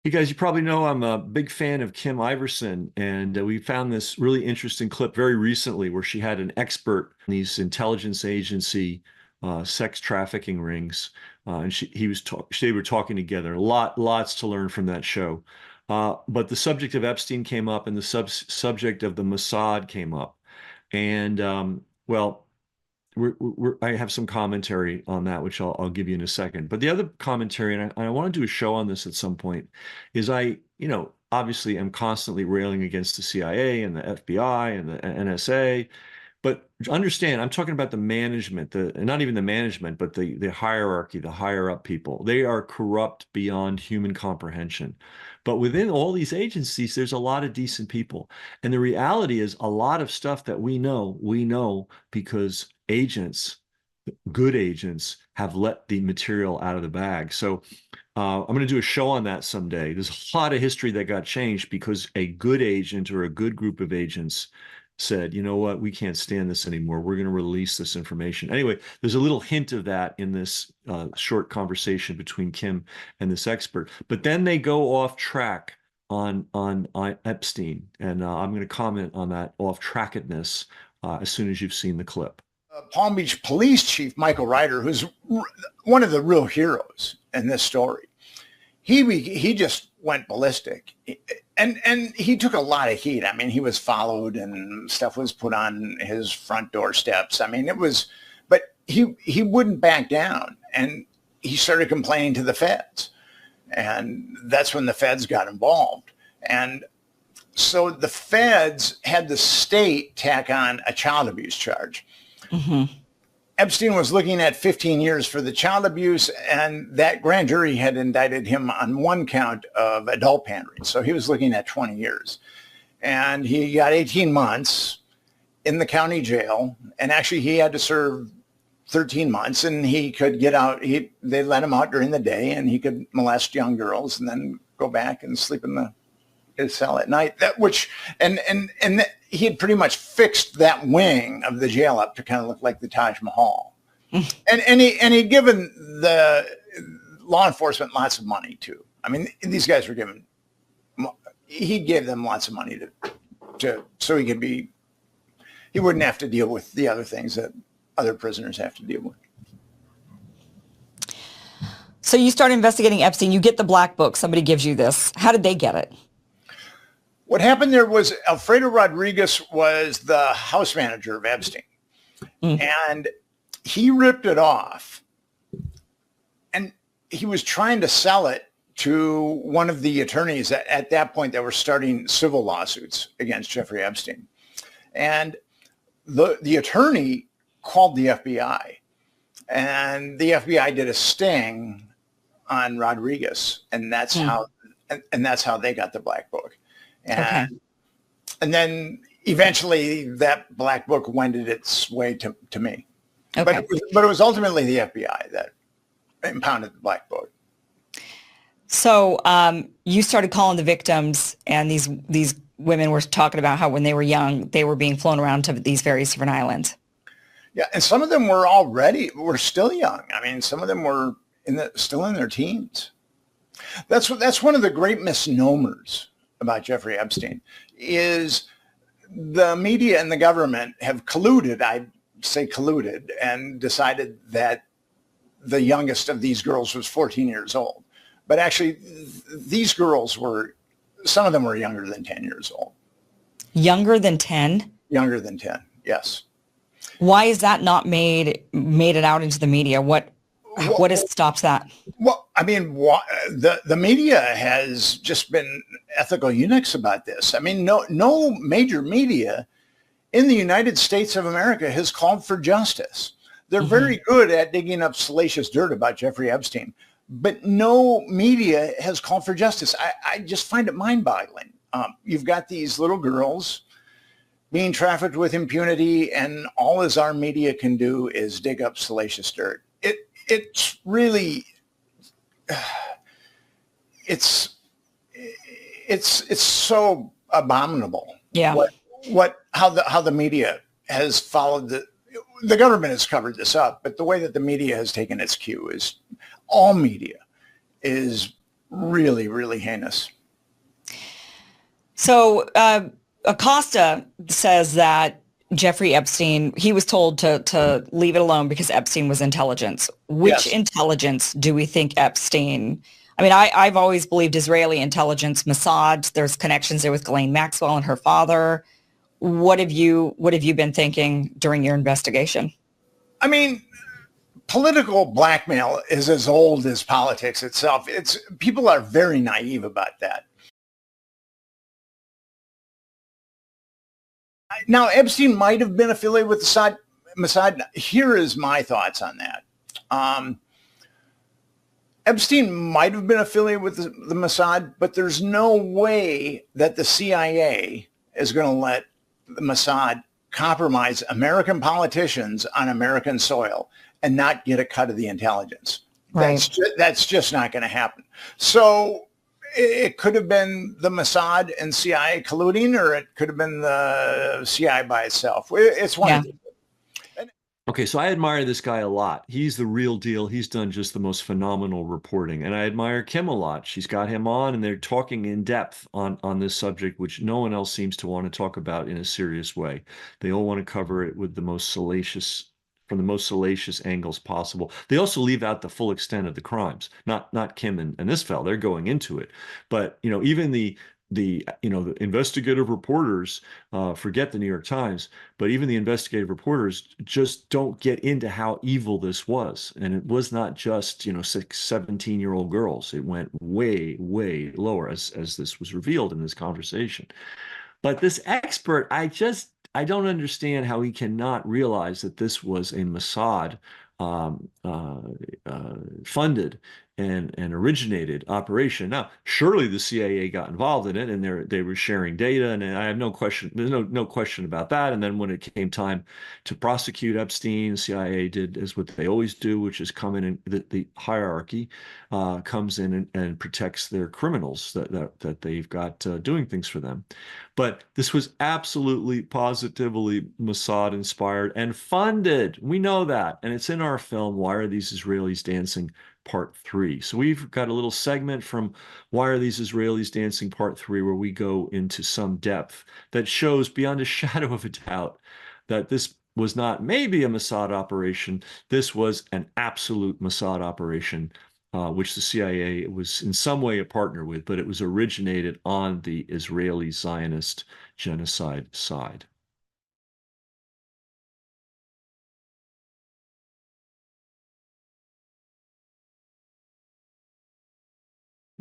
You guys, you probably know I'm a big fan of Kim Iverson, and we found this really interesting clip very recently where she had an expert in these intelligence agency sex trafficking rings, and they were talking together. Lots to learn from that show. But the subject of Epstein came up, and the subject of the Mossad came up, and well. I have some commentary on that, which I'll give you in a second. But the other commentary, and I want to do a show on this at some point, is obviously am constantly railing against the CIA and the FBI and the NSA. But understand, I'm talking about the management, not even the management, but the hierarchy, the higher up people. They are corrupt beyond human comprehension. But within all these agencies, there's a lot of decent people. And the reality is a lot of stuff that we know because agents, good agents, have let the material out of the bag. So I'm going to do a show on that someday. There's a lot of history that got changed because a good agent or a good group of agents said, you know what, we can't stand this anymore. We're going to release this information. Anyway, there's a little hint of that in this short conversation between Kim and this expert. But then they go off track on Epstein, and I'm going to comment on that off trackedness as soon as you've seen the clip. Palm Beach Police Chief Michael Ryder, who's one of the real heroes in this story, he just went ballistic, and he took a lot of heat. I mean, he was followed and stuff was put on his front door steps. I mean, but he wouldn't back down, and he started complaining to the feds, and that's when the feds got involved. And so the feds had the state tack on a child abuse charge. Mm-hmm. Epstein was looking at 15 years for the child abuse, and that grand jury had indicted him on one count of adult pandering. So he was looking at 20 years. And he got 18 months in the county jail. And actually, he had to serve 13 months, and he could get out. They let him out during the day, and he could molest young girls and then go back and sleep in his cell at night. He had pretty much fixed that wing of the jail up to kind of look like the Taj Mahal. and he'd given the law enforcement lots of money too. I mean, these guys were he gave them lots of money so he wouldn't have to deal with the other things that other prisoners have to deal with. So you start investigating Epstein, you get the black book, somebody gives you this. How did they get it? What happened there was Alfredo Rodriguez was the house manager of Epstein, and he ripped it off, and he was trying to sell it to one of the attorneys at that point that were starting civil lawsuits against Jeffrey Epstein. And the attorney called the FBI, and the FBI did a sting on Rodriguez, and that's how they got the black book. And then eventually that black book wended its way to me. Okay. But it was ultimately the FBI that impounded the black book. So you started calling the victims, and these women were talking about how when they were young, they were being flown around to these various different islands. Yeah, and some of them were still young. I mean, some of them were still in their teens. That's one of the great misnomers about Jeffrey Epstein is the media and the government have colluded, I'd say colluded, and decided that the youngest of these girls was 14 years old. But actually, these girls some of them were younger than 10 years old. Younger than 10? Younger than 10, yes. Why is that not made it out into the media? What stops that? Well, I mean, the media has just been ethical eunuchs about this. I mean, no major media in the United States of America has called for justice. They're very good at digging up salacious dirt about Jeffrey Epstein, but no media has called for justice. I just find it mind-boggling. You've got these little girls being trafficked with impunity, and all as our media can do is dig up salacious dirt. It's really, it's so abominable. Yeah. How the media has followed the government has covered this up, but the way that the media has taken its cue is all media is really, really heinous. So Acosta says that Jeffrey Epstein, he was told to leave it alone because Epstein was intelligence. Which Yes. intelligence do we think Epstein? I mean, I've always believed Israeli intelligence, Mossad. There's connections there with Ghislaine Maxwell and her father. What have you been thinking during your investigation? I mean, political blackmail is as old as politics itself. People are very naive about that. Now, Epstein might have been affiliated with the Mossad. Here is my thoughts on that. Epstein might have been affiliated with the Mossad, but there's no way that the CIA is going to let the Mossad compromise American politicians on American soil and not get a cut of the intelligence. Right. That's just not going to happen. So it could have been the Mossad and CIA colluding, or it could have been the CIA by itself. It's one. Yeah. Okay, so I admire this guy a lot. He's the real deal. He's done just the most phenomenal reporting. And I admire Kim a lot. She's got him on and they're talking in depth on this subject, which no one else seems to want to talk about in a serious way. They all want to cover it with the most salacious, from the most salacious angles possible. They also leave out the full extent of the crimes. Not Kim and this fella. They're going into it. But, you know, even the investigative reporters, forget the New York Times, but even the investigative reporters just don't get into how evil this was. And it was not just, 17-year-old girls. It went way, way lower as this was revealed in this conversation. But this expert, I don't understand how he cannot realize that this was a Mossad funded and originated operation. Now, surely the CIA got involved in it, and they were sharing data, and I have no question. There's no question about that. And then when it came time to prosecute Epstein, the CIA did as what they always do, which is come in and the hierarchy comes in and protects their criminals that they've got doing things for them. But this was absolutely, positively Mossad inspired and funded. We know that, and it's in our film. Why Are These Israelis Dancing? Part 3. So we've got a little segment from Why Are These Israelis Dancing? Part 3, where we go into some depth that shows beyond a shadow of a doubt that this was not maybe a Mossad operation. This was an absolute Mossad operation, which the CIA was in some way a partner with, but it was originated on the Israeli Zionist genocide side.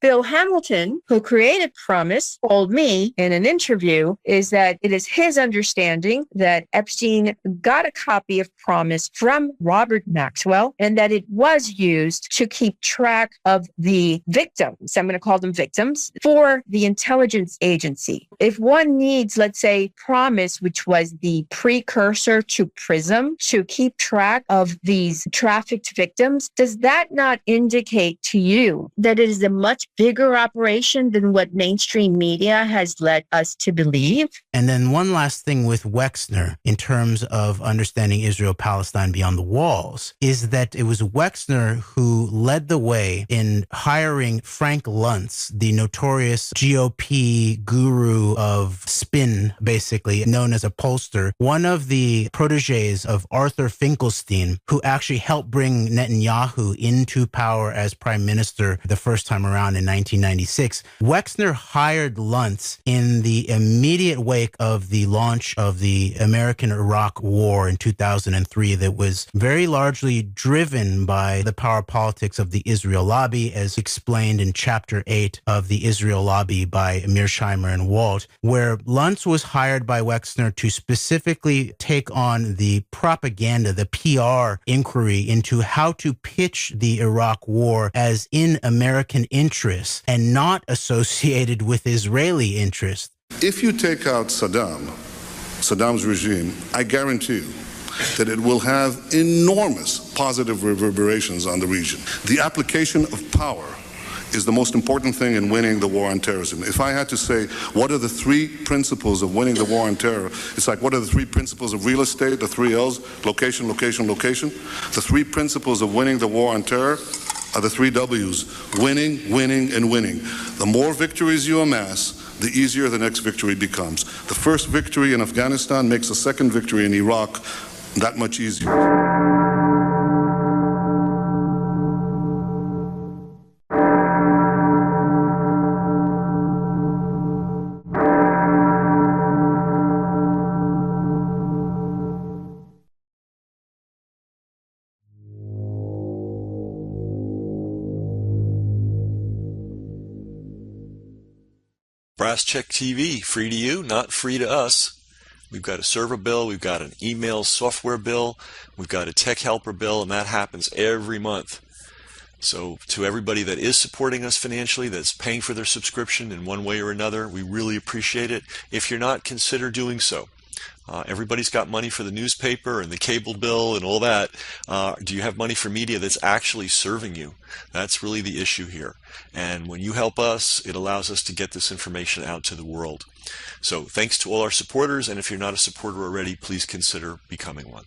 Bill Hamilton, who created Promise, told me in an interview is that it is his understanding that Epstein got a copy of Promise from Robert Maxwell and that it was used to keep track of the victims. I'm going to call them victims for the intelligence agency. If one needs, let's say, Promise, which was the precursor to PRISM, to keep track of these trafficked victims, does that not indicate to you that it is a much bigger operation than what mainstream media has led us to believe? And then one last thing with Wexner in terms of understanding Israel-Palestine beyond the walls is that it was Wexner who led the way in hiring Frank Luntz, the notorious GOP guru of spin, basically known as a pollster, one of the proteges of Arthur Finkelstein, who actually helped bring Netanyahu into power as prime minister the first time around in 1996. Wexner hired Luntz in the immediate wake of the launch of the American-Iraq War in 2003 that was very largely driven by the power politics of the Israel lobby, as explained in Chapter 8 of the Israel lobby by Mearsheimer and Walt, where Luntz was hired by Wexner to specifically take on the propaganda, the PR inquiry into how to pitch the Iraq War as in American interest and not associated with Israeli interest. If you take out Saddam's regime, I guarantee you that it will have enormous positive reverberations on the region. The application of power is the most important thing in winning the war on terrorism. If I had to say, what are the 3 principles of winning the war on terror? It's like, what are the 3 principles of real estate, the 3 L's, location, location, location? The 3 principles of winning the war on terror, are the three W's: winning, winning, and winning. The more victories you amass, the easier the next victory becomes. The first victory in Afghanistan makes the second victory in Iraq that much easier. Brass Check TV, free to you, not free to us. We've got a server bill, we've got an email software bill, we've got a tech helper bill, and that happens every month. So to everybody that is supporting us financially, that's paying for their subscription in one way or another, we really appreciate it. If you're not, consider doing so. Everybody's got money for the newspaper and the cable bill and all that. Do you have money for media that's actually serving you? That's really the issue here. And when you help us, it allows us to get this information out to the world. So thanks to all our supporters, and if you're not a supporter already, please consider becoming one.